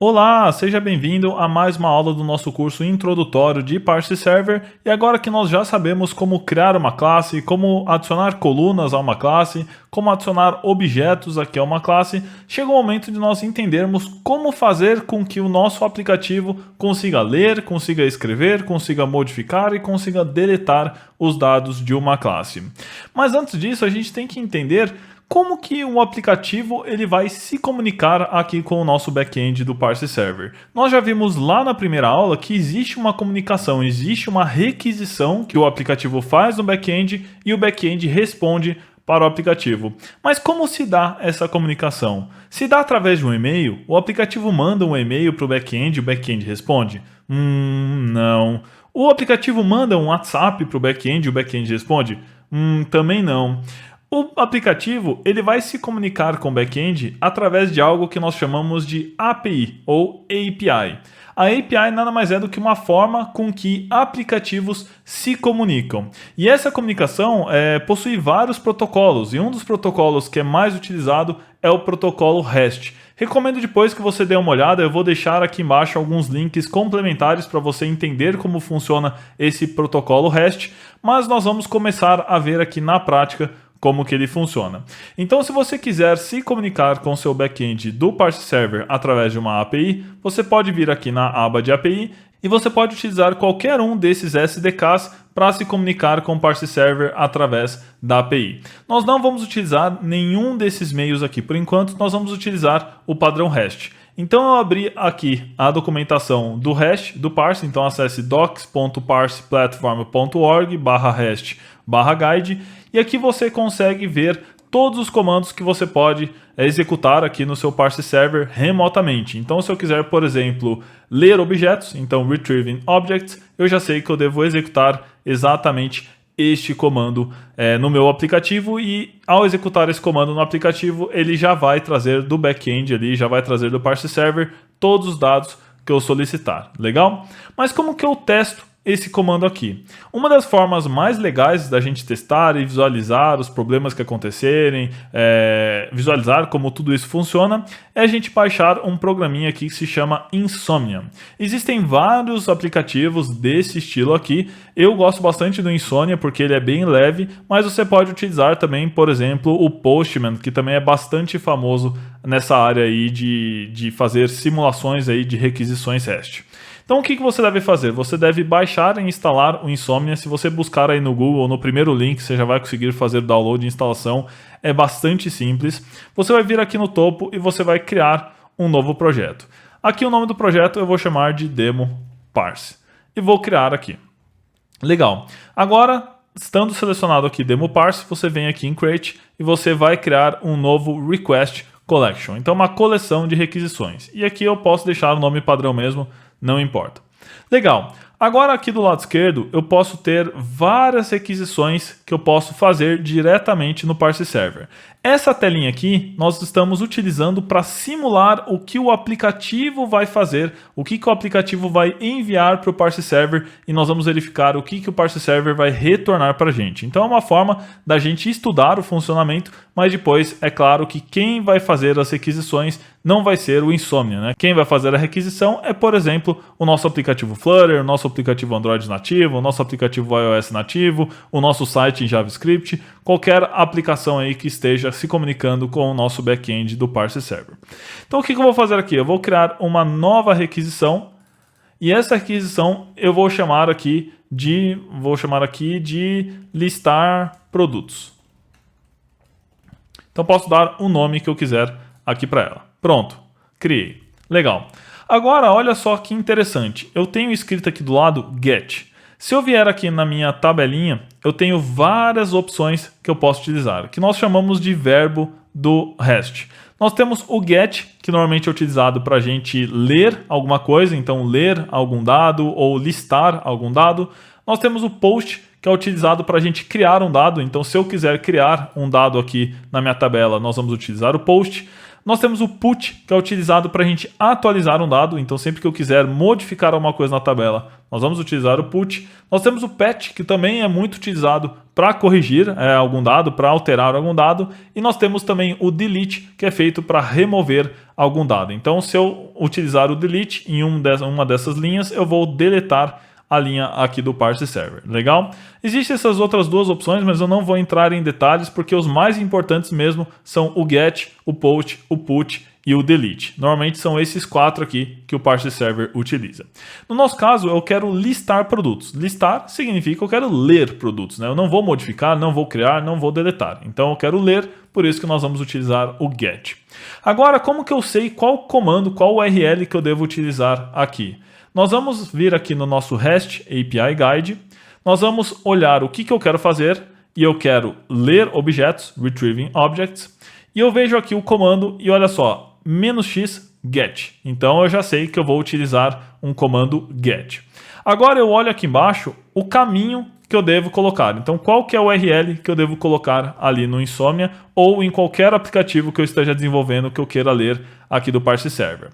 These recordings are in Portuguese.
Olá, seja bem-vindo a mais uma aula do nosso curso introdutório de Parse Server. E agora que nós já sabemos como criar uma classe, como adicionar colunas a uma classe, como adicionar objetos aqui a uma classe, chega o momento de nós entendermos como fazer com que o nosso aplicativo consiga ler, consiga escrever, consiga modificar e consiga deletar os dados de uma classe. Mas antes disso, a gente tem que entender como que o aplicativo ele vai se comunicar aqui com o nosso back-end do Parse Server. Nós já vimos lá na primeira aula que existe uma comunicação, existe uma requisição que o aplicativo faz no back-end e o back-end responde para o aplicativo. Mas como se dá essa comunicação? Se dá através de um e-mail, o aplicativo manda um e-mail para o back-end e o back-end responde? Não. O aplicativo manda um WhatsApp para o back-end e o back-end responde? Também não. O aplicativo ele vai se comunicar com o back-end através de algo que nós chamamos de API ou API. A API nada mais é do que uma forma com que aplicativos se comunicam. E essa comunicação possui vários protocolos, e um dos protocolos que é mais utilizado é o protocolo REST. Recomendo depois que você dê uma olhada, eu vou deixar aqui embaixo alguns links complementares para você entender como funciona esse protocolo REST, mas nós vamos começar a ver aqui na prática como que ele funciona. Então, se você quiser se comunicar com o seu back-end do Parse Server através de uma API, você pode vir aqui na aba de API e você pode utilizar qualquer um desses SDKs para se comunicar com o Parse Server através da API. Nós não vamos utilizar nenhum desses meios aqui por enquanto, nós vamos utilizar o padrão REST. Então eu abri aqui a documentação do REST, do Parse, então acesse docs.parseplatform.org/rest/guide e aqui você consegue ver todos os comandos que você pode executar aqui no seu Parse Server remotamente. Então se eu quiser, por exemplo, ler objetos, então retrieving objects, eu já sei que eu devo executar exatamente este comando no meu aplicativo e ao executar esse comando no aplicativo ele já vai trazer do back-end ali, já vai trazer do Parse Server todos os dados que eu solicitar, legal? Mas como que eu testo esse comando aqui? Uma das formas mais legais da gente testar e visualizar os problemas que acontecerem, visualizar como tudo isso funciona, é a gente baixar um programinha aqui que se chama Insomnia. Existem vários aplicativos desse estilo aqui, eu gosto bastante do Insomnia porque ele é bem leve, mas você pode utilizar também, por exemplo, o Postman, que também é bastante famoso nessa área aí de fazer simulações aí de requisições REST. Então o que você deve fazer? Você deve baixar e instalar o Insomnia. Se você buscar aí no Google, no primeiro link, você já vai conseguir fazer o download e instalação. É bastante simples. Você vai vir aqui no topo e você vai criar um novo projeto. Aqui o nome do projeto eu vou chamar de Demo Parse. E vou criar aqui. Legal. Agora, estando selecionado aqui Demo Parse, você vem aqui em Create e você vai criar um novo Request Collection. Então uma coleção de requisições. E aqui eu posso deixar o nome padrão mesmo, não importa. Legal. Agora aqui do lado esquerdo eu posso ter várias requisições que eu posso fazer diretamente no Parse Server. Essa telinha aqui nós estamos utilizando para simular o que o aplicativo vai fazer, o que o aplicativo vai enviar para o Parse Server e nós vamos verificar o que o Parse Server vai retornar para a gente. Então é uma forma da gente estudar o funcionamento, mas depois é claro que quem vai fazer as requisições não vai ser o Insomnia, né? Quem vai fazer a requisição é, por exemplo, o nosso aplicativo Flutter, o nosso aplicativo Android nativo, o nosso aplicativo iOS nativo, o nosso site em JavaScript, qualquer aplicação aí que esteja se comunicando com o nosso back-end do Parse Server. Então o que eu vou fazer aqui? Eu vou criar uma nova requisição e essa requisição eu vou chamar aqui de listar produtos. Então posso dar o nome que eu quiser aqui para ela. Pronto, criei. Legal. Agora olha só que interessante. Eu tenho escrito aqui do lado get. Se eu vier aqui na minha tabelinha, eu tenho várias opções que eu posso utilizar, que nós chamamos de verbo do REST. Nós temos o get, que normalmente é utilizado para a gente ler alguma coisa, então ler algum dado ou listar algum dado. Nós temos o post, que é utilizado para a gente criar um dado, então se eu quiser criar um dado aqui na minha tabela, nós vamos utilizar o post. Nós temos o put, que é utilizado para a gente atualizar um dado. Então, sempre que eu quiser modificar alguma coisa na tabela, nós vamos utilizar o put. Nós temos o patch, que também é muito utilizado para corrigir algum dado, para alterar algum dado. E nós temos também o delete, que é feito para remover algum dado. Então, se eu utilizar o delete em uma dessas linhas, eu vou deletar a linha aqui do parse server. Legal? Existem essas outras duas opções, mas eu não vou entrar em detalhes porque os mais importantes mesmo são o get, o post, o put e o delete. Normalmente são esses 4 aqui que o parse server utiliza. No nosso caso, eu quero listar produtos. Listar significa que eu quero ler produtos, né? Eu não vou modificar, não vou criar, não vou deletar. Então eu quero ler, por isso que nós vamos utilizar o get. Agora, como que eu sei qual comando, qual URL que eu devo utilizar aqui? Nós vamos vir aqui no nosso REST API Guide, nós vamos olhar o que eu quero fazer, e eu quero ler objetos, Retrieving Objects, e eu vejo aqui o comando, e olha só, -x get. Então eu já sei que eu vou utilizar um comando get. Agora eu olho aqui embaixo o caminho que eu devo colocar. Então qual que é o URL que eu devo colocar ali no Insomnia, ou em qualquer aplicativo que eu esteja desenvolvendo que eu queira ler aqui do parse server.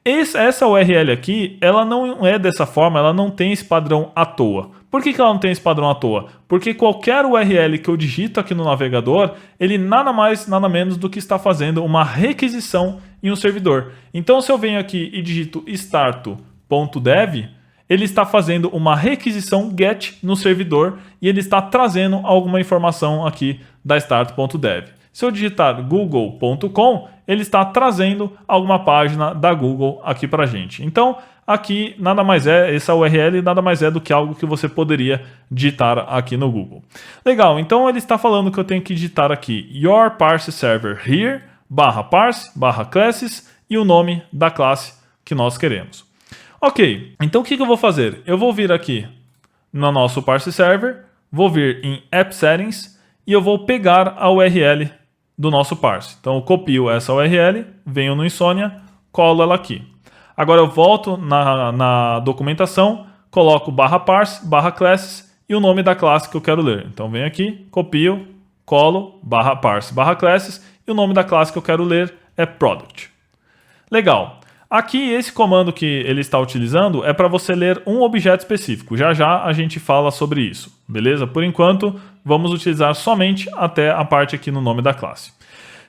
Essa URL aqui, ela não é dessa forma, ela não tem esse padrão à toa. Por que ela não tem esse padrão à toa? Porque qualquer URL que eu digito aqui no navegador, ele nada mais, nada menos do que está fazendo uma requisição em um servidor. Então, se eu venho aqui e digito start.dev, ele está fazendo uma requisição GET no servidor e ele está trazendo alguma informação aqui da start.dev. Se eu digitar google.com, ele está trazendo alguma página da Google aqui para a gente. Então, aqui nada mais é, essa URL nada mais é do que algo que você poderia digitar aqui no Google. Legal, então ele está falando que eu tenho que digitar aqui your parse server here, /parse, /classes e o nome da classe que nós queremos. Ok, então o que eu vou fazer? Eu vou vir aqui no nosso parse server, vou vir em app settings e eu vou pegar a URL do nosso parse. Então eu copio essa URL, venho no Insomnia, colo ela aqui. Agora eu volto na documentação, coloco /parse, /classes e o nome da classe que eu quero ler. Então venho aqui, copio, colo, /parse, /classes e o nome da classe que eu quero ler é product. Legal. Aqui esse comando que ele está utilizando é para você ler um objeto específico. Já já a gente fala sobre isso, beleza? Por enquanto vamos utilizar somente até a parte aqui no nome da classe.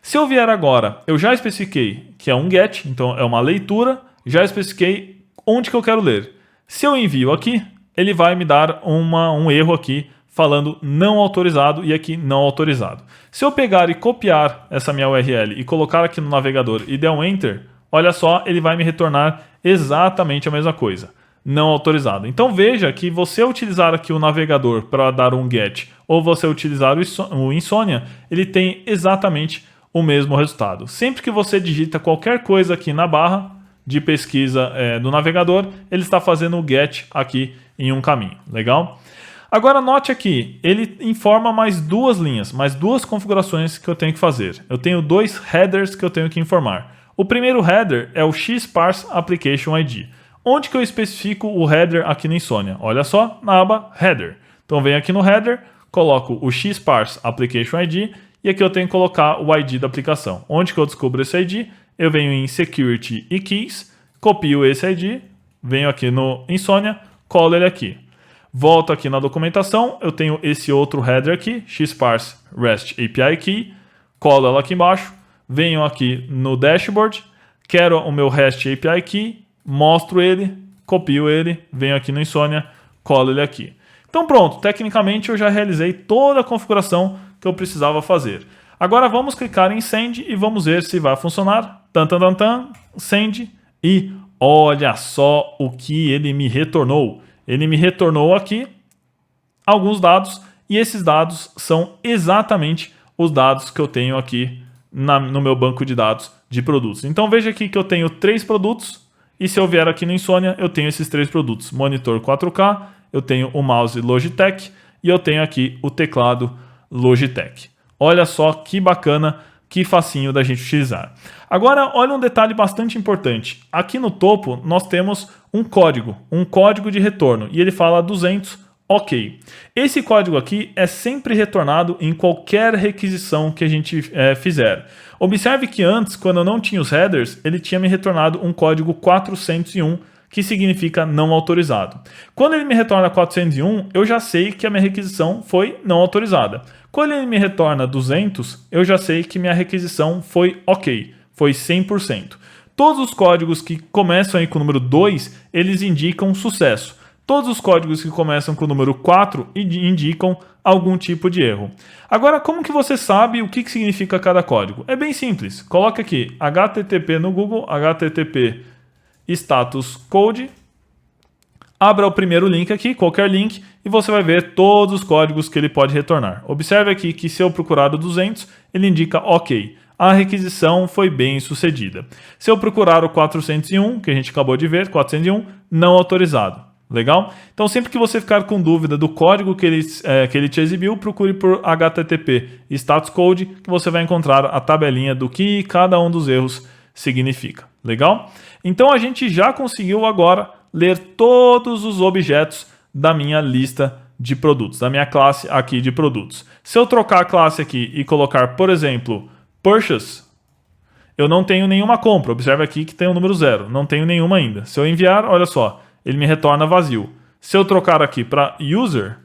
Se eu vier agora, eu já especifiquei que é um get, então é uma leitura, já especifiquei onde que eu quero ler. Se eu envio aqui, ele vai me dar um erro aqui falando não autorizado e aqui não autorizado. Se eu pegar e copiar essa minha URL e colocar aqui no navegador e der um enter, olha só, ele vai me retornar exatamente a mesma coisa, não autorizado. Então veja que você utilizar aqui o navegador para dar um get ou você utilizar o Insomnia, ele tem exatamente o mesmo resultado. Sempre que você digita qualquer coisa aqui na barra de pesquisa do navegador, ele está fazendo o get aqui em um caminho. Legal? Agora note aqui, ele informa mais duas linhas, mais duas configurações que eu tenho que fazer. Eu tenho dois headers que eu tenho que informar. O primeiro header é o xparse application ID. Onde que eu especifico o header aqui no Insomnia? Olha só, na aba header. Então venho aqui no header, coloco o xparse application ID e aqui eu tenho que colocar o ID da aplicação. Onde que eu descubro esse ID? Eu venho em security e keys, copio esse ID, venho aqui no Insomnia, colo ele aqui. Volto aqui na documentação, eu tenho esse outro header aqui, xparse REST API Key, colo ela aqui embaixo, venho aqui no dashboard, quero o meu REST API Key, mostro ele, copio ele, venho aqui no Insomnia, colo ele aqui. Então pronto, tecnicamente eu já realizei toda a configuração que eu precisava fazer. Agora vamos clicar em Send e vamos ver se vai funcionar. Send e olha só o que ele me retornou. Ele me retornou aqui alguns dados e esses dados são exatamente os dados que eu tenho aqui no meu banco de dados de produtos. Então veja aqui que eu tenho 3 produtos e se eu vier aqui no Insomnia eu tenho esses 3 produtos. Monitor 4K, eu tenho o mouse Logitech e eu tenho aqui o teclado Logitech. Olha só que bacana, que facinho da gente utilizar. Agora olha um detalhe bastante importante. Aqui no topo nós temos um código de retorno e ele fala 200 OK. Esse código aqui é sempre retornado em qualquer requisição que a gente fizer. Observe que antes, quando eu não tinha os headers, ele tinha me retornado um código 401, que significa não autorizado. Quando ele me retorna 401, eu já sei que a minha requisição foi não autorizada. Quando ele me retorna 200, eu já sei que minha requisição foi OK, foi 100%. Todos os códigos que começam aí com o número 2, eles indicam sucesso. Todos os códigos que começam com o número 4 indicam algum tipo de erro. Agora, como que você sabe o que significa cada código? É bem simples. Coloque aqui HTTP no Google, HTTP status code. Abra o primeiro link aqui, qualquer link, e você vai ver todos os códigos que ele pode retornar. Observe aqui que se eu procurar o 200, ele indica OK. A requisição foi bem sucedida. Se eu procurar o 401, que a gente acabou de ver, 401, não autorizado. Legal? Então, sempre que você ficar com dúvida do código que ele te exibiu, procure por HTTP status code, que você vai encontrar a tabelinha do que cada um dos erros significa. Legal? Então, a gente já conseguiu agora ler todos os objetos da minha lista de produtos, da minha classe aqui de produtos. Se eu trocar a classe aqui e colocar, por exemplo, Purchase, eu não tenho nenhuma compra. Observe aqui que tem o número 0. Não tenho nenhuma ainda. Se eu enviar, olha só, ele me retorna vazio. Se eu trocar aqui para User,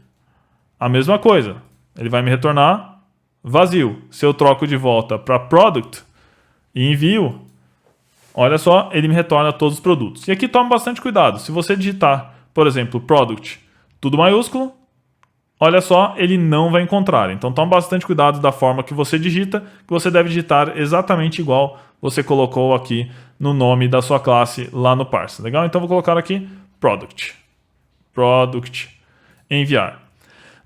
a mesma coisa. Ele vai me retornar vazio. Se eu troco de volta para Product e envio, olha só, ele me retorna todos os produtos. E aqui tome bastante cuidado. Se você digitar, por exemplo, Product, tudo maiúsculo, olha só, ele não vai encontrar. Então tome bastante cuidado da forma que você digita, que você deve digitar exatamente igual você colocou aqui no nome da sua classe lá no parse. Legal? Então vou colocar aqui Product, enviar.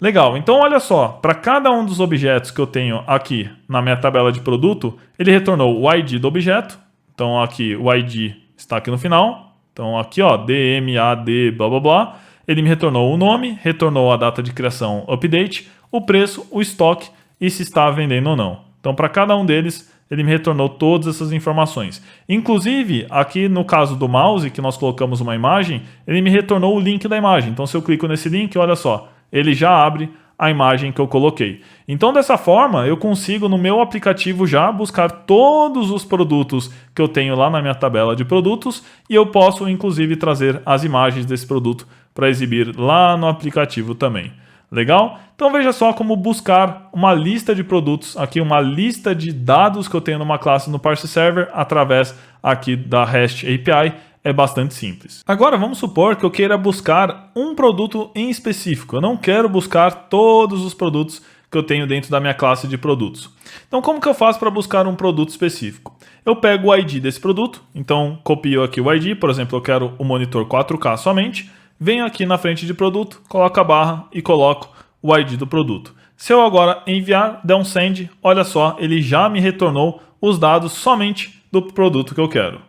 Legal, então olha só, para cada um dos objetos que eu tenho aqui na minha tabela de produto, ele retornou o ID do objeto. Então aqui o ID está aqui no final. Então aqui ó, DMAD, blá blá blá. Ele me retornou o nome, retornou a data de criação, update, o preço, o estoque e se está vendendo ou não. Então para cada um deles, ele me retornou todas essas informações. Inclusive, aqui no caso do mouse, que nós colocamos uma imagem, ele me retornou o link da imagem. Então se eu clico nesse link, olha só, ele já abre a imagem que eu coloquei. Então dessa forma, eu consigo no meu aplicativo já buscar todos os produtos que eu tenho lá na minha tabela de produtos e eu posso inclusive trazer as imagens desse produto para exibir lá no aplicativo também. Legal? Então veja só como buscar uma lista de produtos, aqui uma lista de dados que eu tenho numa classe no parse server através aqui da REST API é bastante simples. Agora vamos supor que eu queira buscar um produto em específico. Eu não quero buscar todos os produtos que eu tenho dentro da minha classe de produtos. Então como que eu faço para buscar um produto específico? Eu pego o ID desse produto, então copio aqui o ID, por exemplo, eu quero o monitor 4K somente, venho aqui na frente de produto, coloco a barra e coloco o ID do produto. Se eu agora enviar, der um send, olha só, ele já me retornou os dados somente do produto que eu quero.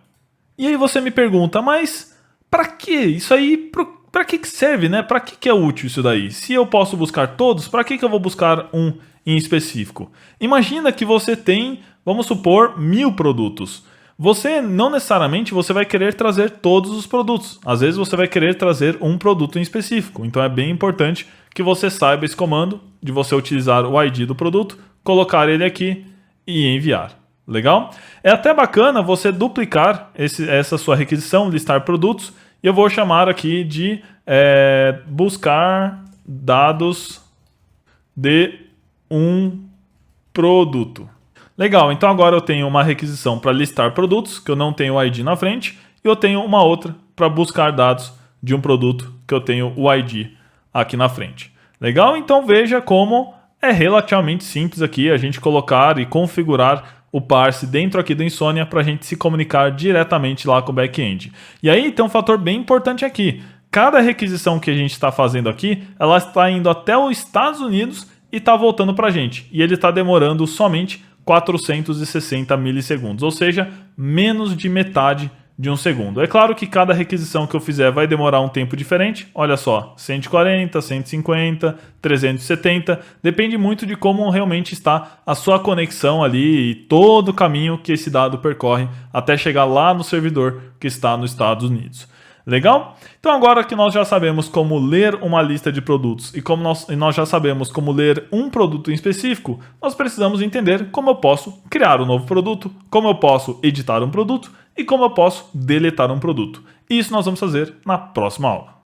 E aí você me pergunta, mas para que? Isso aí, para que serve, né? Para que é útil isso daí? Se eu posso buscar todos, para que eu vou buscar um em específico? Imagina que você tem, vamos supor, 1000 produtos. Você não necessariamente você vai querer trazer todos os produtos. Às vezes você vai querer trazer um produto em específico. Então é bem importante que você saiba esse comando de você utilizar o ID do produto, colocar ele aqui e enviar. Legal? É até bacana você duplicar essa sua requisição, listar produtos, e eu vou chamar aqui de buscar dados de um produto. Legal, então agora eu tenho uma requisição para listar produtos, que eu não tenho o ID na frente, e eu tenho uma outra para buscar dados de um produto, que eu tenho o ID aqui na frente. Legal? Então veja como é relativamente simples aqui a gente colocar e configurar o parse dentro aqui do Insomnia para a gente se comunicar diretamente lá com o back-end. E aí tem um fator bem importante aqui. Cada requisição que a gente está fazendo aqui, ela está indo até os Estados Unidos e está voltando para a gente. E ele está demorando somente 460 milissegundos, ou seja, menos de metade de um segundo. É claro que cada requisição que eu fizer vai demorar um tempo diferente. Olha só, 140, 150, 370. Depende muito de como realmente está a sua conexão ali e todo o caminho que esse dado percorre até chegar lá no servidor que está nos Estados Unidos. Legal? Então agora que nós já sabemos como ler uma lista de produtos e como nós já sabemos como ler um produto em específico, nós precisamos entender como eu posso criar um novo produto, como eu posso editar um produto e como eu posso deletar um produto. E isso nós vamos fazer na próxima aula.